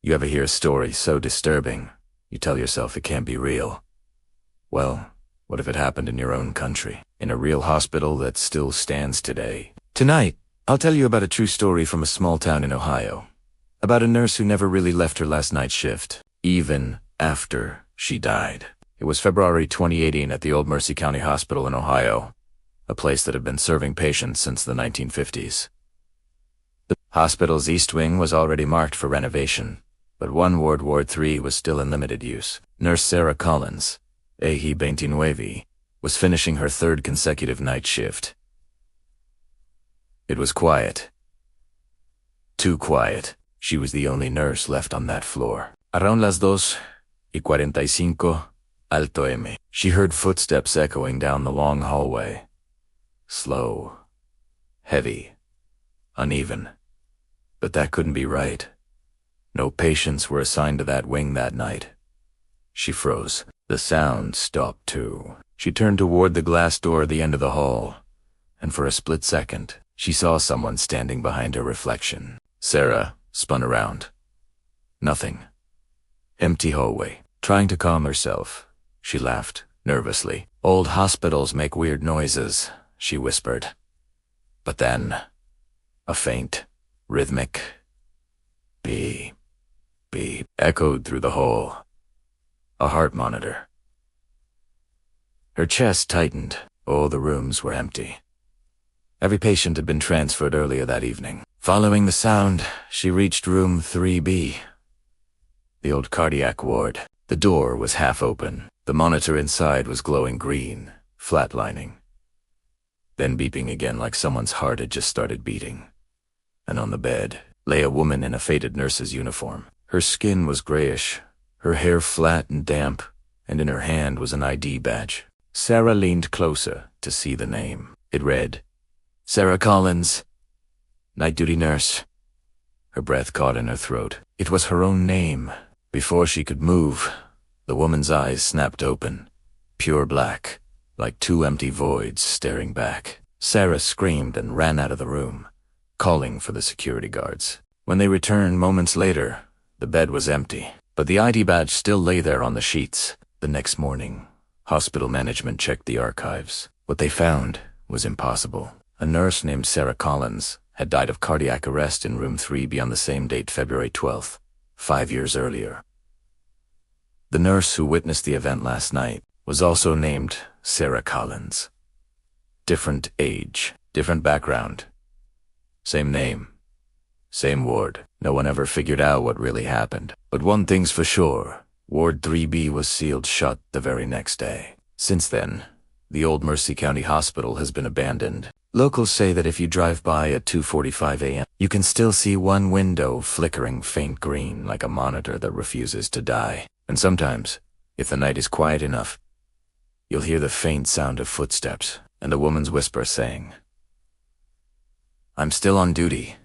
You ever hear a story so disturbing, you tell yourself it can't be real? Well, what if it happened in your own country, in a real hospital that still stands today? Tonight, I'll tell you about a true story from a small town in Ohio. About a nurse who never really left her last night's shift, even after she died. It was February 2018 at the Old Mercy County Hospital in Ohio, a place that had been serving patients since the 1950s. The hospital's East Wing was already marked for renovation, but one ward, Ward 3, was still in limited use. Nurse Sarah Collins, Eji 29, was finishing her third consecutive night shift. It was quiet. Too quiet. She was the only nurse left on that floor. Around las 2:45, Alto M. She heard footsteps echoing down the long hallway. Slow, heavy, uneven. But that couldn't be right. No patients were assigned to that wing that night. She froze. The sound stopped too. She turned toward the glass door at the end of the hall, and for a split second, she saw someone standing behind her reflection. Sarah spun around. Nothing. Empty hallway. Trying to calm herself, she laughed nervously. Old hospitals make weird noises, she whispered. But then, a faint, rhythmic beep, beep echoed through the hall. A heart monitor. Her chest tightened. All the rooms were empty. Every patient had been transferred earlier that evening. Following the sound, she reached room 3B, the old cardiac ward. The door was half open. The monitor inside was glowing green, flatlining, then beeping again like someone's heart had just started beating. And on the bed lay a woman in a faded nurse's uniform. Her skin was grayish, her hair flat and damp, and in her hand was an ID badge. Sarah leaned closer to see the name. It read, Sarah Collins, night duty nurse. Her breath caught in her throat. It was her own name. Before she could move, the woman's eyes snapped open, pure black, like two empty voids staring back. Sarah screamed and ran out of the room, calling for the security guards. When they returned moments later, the bed was empty, but the ID badge still lay there on the sheets. The next morning, hospital management checked the archives. What they found was impossible. A nurse named Sarah Collins had died of cardiac arrest in room 3B on the same date, February 12th, 5 years earlier. The nurse who witnessed the event last night was also named Sarah Collins. Different age, different background. Same name, same ward. No one ever figured out what really happened. But one thing's for sure, Ward 3B was sealed shut the very next day. Since then, the Old Mercy County Hospital has been abandoned. Locals say that if you drive by at 2:45 a.m., you can still see one window flickering faint green like a monitor that refuses to die. And sometimes, if the night is quiet enough, you'll hear the faint sound of footsteps and a woman's whisper saying, I'm still on duty.